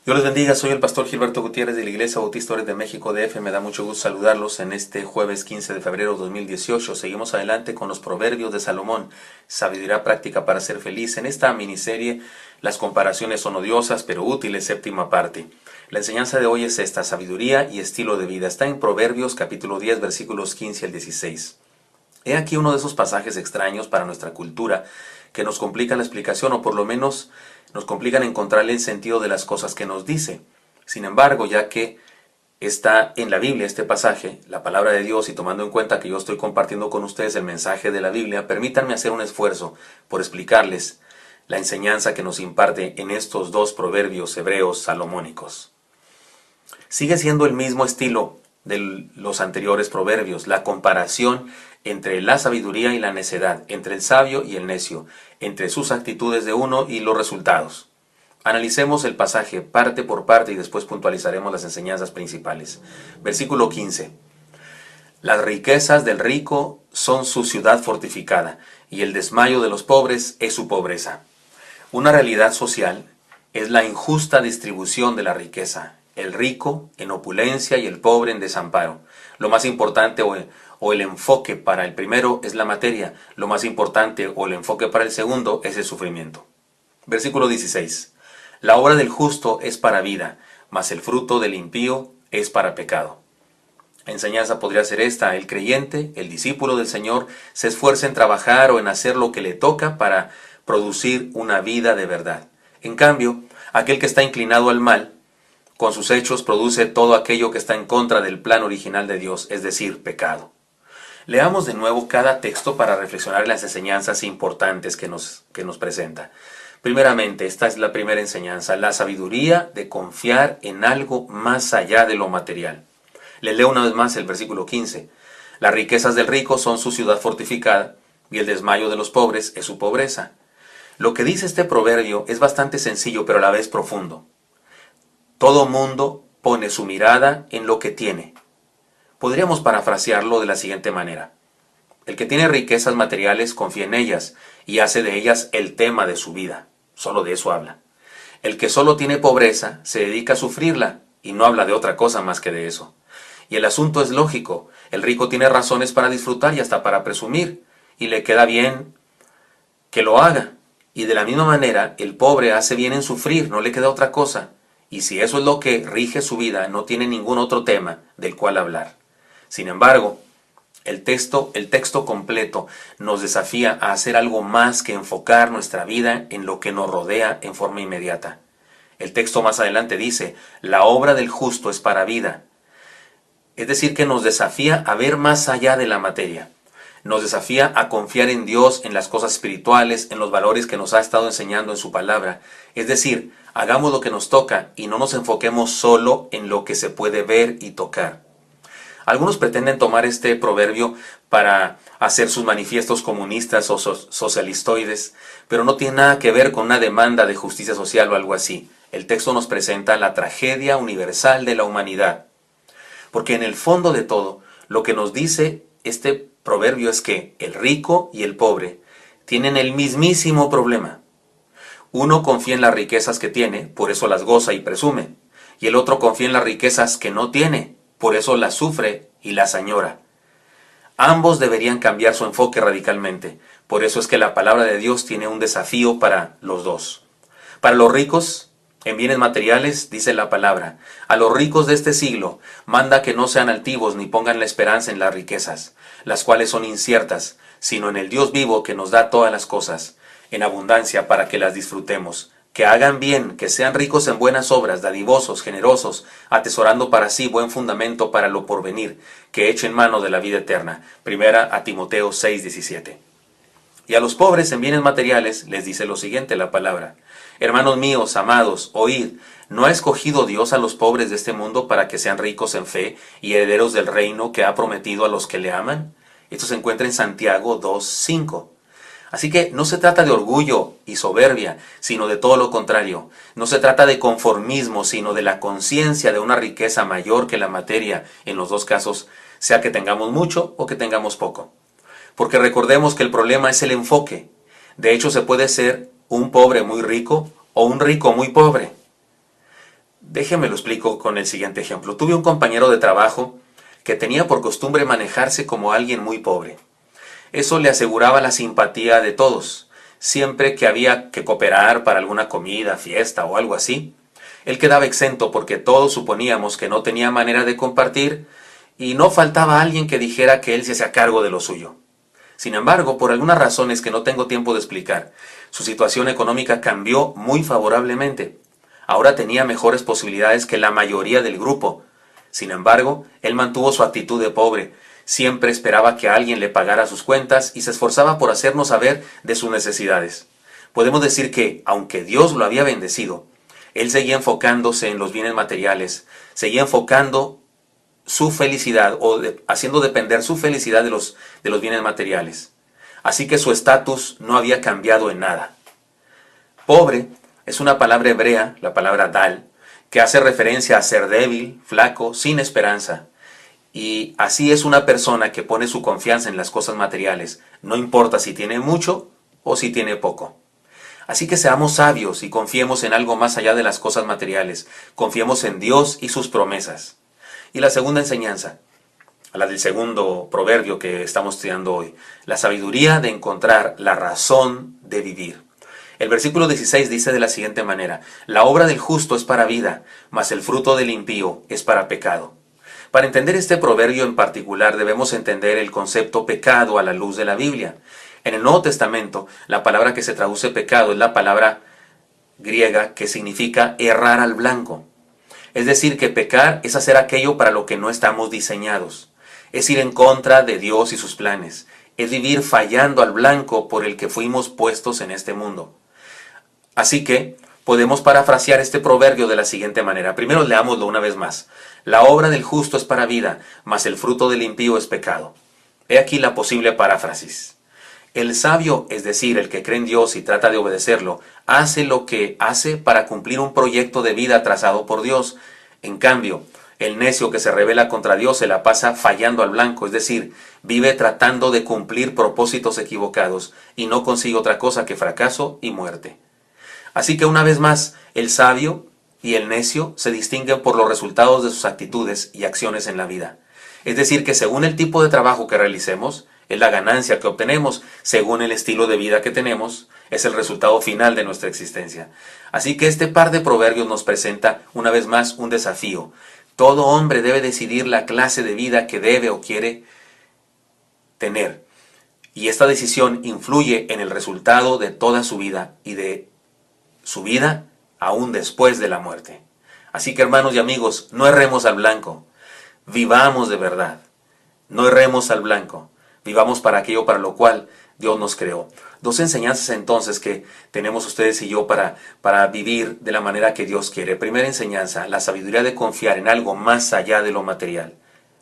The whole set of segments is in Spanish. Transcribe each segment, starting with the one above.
Dios les bendiga, soy el pastor Gilberto Gutiérrez de la Iglesia Bautista Ores de México DF. Me da mucho gusto saludarlos en este jueves 15 de febrero de 2018. Seguimos adelante con los proverbios de Salomón, sabiduría práctica para ser feliz. En esta miniserie, las comparaciones son odiosas pero útiles, séptima parte. La enseñanza de hoy es esta: sabiduría y estilo de vida. Está en Proverbios capítulo 10, versículos 15 al 16. He aquí uno de esos pasajes extraños para nuestra cultura que nos complican la explicación, o por lo menos nos complican encontrarle el sentido de las cosas que nos dice. Sin embargo, ya que está en la Biblia este pasaje, la palabra de Dios, y tomando en cuenta que yo estoy compartiendo con ustedes el mensaje de la Biblia, permítanme hacer un esfuerzo por explicarles la enseñanza que nos imparte en estos dos proverbios hebreos salomónicos. Sigue siendo el mismo estilo de los anteriores proverbios, la comparación entre la sabiduría y la necedad, entre el sabio y el necio, entre sus actitudes de uno y los resultados. Analicemos el pasaje parte por parte y después puntualizaremos las enseñanzas principales. Versículo 15. Las riquezas del rico son su ciudad fortificada, y el desmayo de los pobres es su pobreza. Una realidad social es la injusta distribución de la riqueza, el rico en opulencia y el pobre en desamparo. Lo más importante o el enfoque para el primero es la materia, lo más importante o el enfoque para el segundo es el sufrimiento. Versículo 16. La obra del justo es para vida, mas el fruto del impío es para pecado. La enseñanza podría ser esta: el creyente, el discípulo del Señor, se esfuerza en trabajar o en hacer lo que le toca para producir una vida de verdad. En cambio, aquel que está inclinado al mal, con sus hechos produce todo aquello que está en contra del plan original de Dios, es decir, pecado. Leamos de nuevo cada texto para reflexionar en las enseñanzas importantes que nos presenta. Primeramente, esta es la primera enseñanza: la sabiduría de confiar en algo más allá de lo material. Les leo una vez más el versículo 15. Las riquezas del rico son su ciudad fortificada, y el desmayo de los pobres es su pobreza. Lo que dice este proverbio es bastante sencillo, pero a la vez profundo. Todo mundo pone su mirada en lo que tiene. Podríamos parafrasearlo de la siguiente manera: el que tiene riquezas materiales confía en ellas y hace de ellas el tema de su vida. Solo de eso habla. El que solo tiene pobreza se dedica a sufrirla y no habla de otra cosa más que de eso. Y el asunto es lógico: el rico tiene razones para disfrutar y hasta para presumir, y le queda bien que lo haga. Y de la misma manera, el pobre hace bien en sufrir, no le queda otra cosa. Y si eso es lo que rige su vida, no tiene ningún otro tema del cual hablar. Sin embargo, el texto completo nos desafía a hacer algo más que enfocar nuestra vida en lo que nos rodea en forma inmediata. El texto más adelante dice: la obra del justo es para vida. Es decir, que nos desafía a ver más allá de la materia. Nos desafía a confiar en Dios, en las cosas espirituales, en los valores que nos ha estado enseñando en su palabra. Es decir, hagamos lo que nos toca y no nos enfoquemos solo en lo que se puede ver y tocar. Algunos pretenden tomar este proverbio para hacer sus manifiestos comunistas o socialistoides, pero no tiene nada que ver con una demanda de justicia social o algo así. El texto nos presenta la tragedia universal de la humanidad. Porque en el fondo de todo, lo que nos dice este proverbio es que el rico y el pobre tienen el mismísimo problema. Uno confía en las riquezas que tiene, por eso las goza y presume, y el otro confía en las riquezas que no tiene, por eso las sufre y las añora. Ambos deberían cambiar su enfoque radicalmente. Por eso es que la palabra de Dios tiene un desafío para los dos. Para los ricos en bienes materiales, dice la palabra: a los ricos de este siglo manda que no sean altivos ni pongan la esperanza en las riquezas, las cuales son inciertas, sino en el Dios vivo que nos da todas las cosas en abundancia para que las disfrutemos. Que hagan bien, que sean ricos en buenas obras, dadivosos, generosos, atesorando para sí buen fundamento para lo porvenir, que echen mano de la vida eterna. Primera a Timoteo 6:17. Y a los pobres en bienes materiales les dice lo siguiente la palabra: hermanos míos, amados, oíd, ¿no ha escogido Dios a los pobres de este mundo para que sean ricos en fe y herederos del reino que ha prometido a los que le aman? Esto se encuentra en Santiago 2:5. Así que no se trata de orgullo y soberbia, sino de todo lo contrario. No se trata de conformismo, sino de la conciencia de una riqueza mayor que la materia, en los dos casos, sea que tengamos mucho o que tengamos poco. Porque recordemos que el problema es el enfoque. De hecho, se puede ser un pobre muy rico o un rico muy pobre. Déjeme lo explico con el siguiente ejemplo. Tuve un compañero de trabajo que tenía por costumbre manejarse como alguien muy pobre. Eso le aseguraba la simpatía de todos. Siempre que había que cooperar para alguna comida, fiesta o algo así, él quedaba exento porque todos suponíamos que no tenía manera de compartir y no faltaba alguien que dijera que él se hacía cargo de lo suyo. Sin embargo, por algunas razones que no tengo tiempo de explicar, su situación económica cambió muy favorablemente. Ahora tenía mejores posibilidades que la mayoría del grupo. Sin embargo, él mantuvo su actitud de pobre. Siempre esperaba que alguien le pagara sus cuentas y se esforzaba por hacernos saber de sus necesidades. Podemos decir que, aunque Dios lo había bendecido, él seguía enfocándose en los bienes materiales, seguía enfocando su felicidad haciendo depender su felicidad de los bienes materiales. Así que su estatus no había cambiado en nada. Pobre es una palabra hebrea, la palabra dal, que hace referencia a ser débil, flaco, sin esperanza. Y así es una persona que pone su confianza en las cosas materiales, no importa si tiene mucho o si tiene poco. Así que seamos sabios y confiemos en algo más allá de las cosas materiales. Confiemos en Dios y sus promesas. Y la segunda enseñanza, la del segundo proverbio que estamos estudiando hoy, la sabiduría de encontrar la razón de vivir. El versículo 16 dice de la siguiente manera: la obra del justo es para vida, mas el fruto del impío es para pecado. Para entender este proverbio en particular debemos entender el concepto pecado a la luz de la Biblia. En el Nuevo Testamento, la palabra que se traduce pecado es la palabra griega que significa errar al blanco. Es decir, que pecar es hacer aquello para lo que no estamos diseñados. Es ir en contra de Dios y sus planes. Es vivir fallando al blanco por el que fuimos puestos en este mundo. Así que podemos parafrasear este proverbio de la siguiente manera. Primero leámoslo una vez más. La obra del justo es para vida, mas el fruto del impío es pecado. He aquí la posible paráfrasis. El sabio, es decir, el que cree en Dios y trata de obedecerlo, hace lo que hace para cumplir un proyecto de vida trazado por Dios. En cambio, el necio que se rebela contra Dios se la pasa fallando al blanco, es decir, vive tratando de cumplir propósitos equivocados y no consigue otra cosa que fracaso y muerte. Así que una vez más, el sabio y el necio se distinguen por los resultados de sus actitudes y acciones en la vida. Es decir, que según el tipo de trabajo que realicemos, es la ganancia que obtenemos, según el estilo de vida que tenemos, es el resultado final de nuestra existencia. Así que este par de proverbios nos presenta una vez más un desafío. Todo hombre debe decidir la clase de vida que debe o quiere tener. Y esta decisión influye en el resultado de toda su vida y de su vida aún después de la muerte. Así que hermanos y amigos, no erremos al blanco, vivamos de verdad. No erremos al blanco, vivamos para aquello para lo cual Dios nos creó. Dos enseñanzas entonces que tenemos ustedes y yo para vivir de la manera que Dios quiere. Primera enseñanza, la sabiduría de confiar en algo más allá de lo material.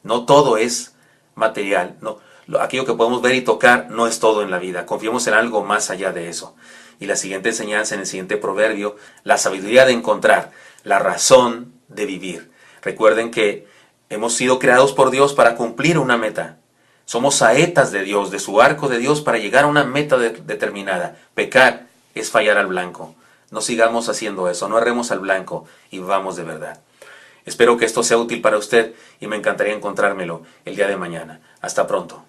No todo es material, no, aquello que podemos ver y tocar no es todo en la vida. Confiemos en algo más allá de eso. Y la siguiente enseñanza en el siguiente proverbio, la sabiduría de encontrar la razón de vivir. Recuerden que hemos sido creados por Dios para cumplir una meta. Somos saetas de Dios, de su arco de Dios para llegar a una meta determinada. Pecar es fallar al blanco. No sigamos haciendo eso, no erremos al blanco y vamos de verdad. Espero que esto sea útil para usted y me encantaría encontrármelo el día de mañana. Hasta pronto.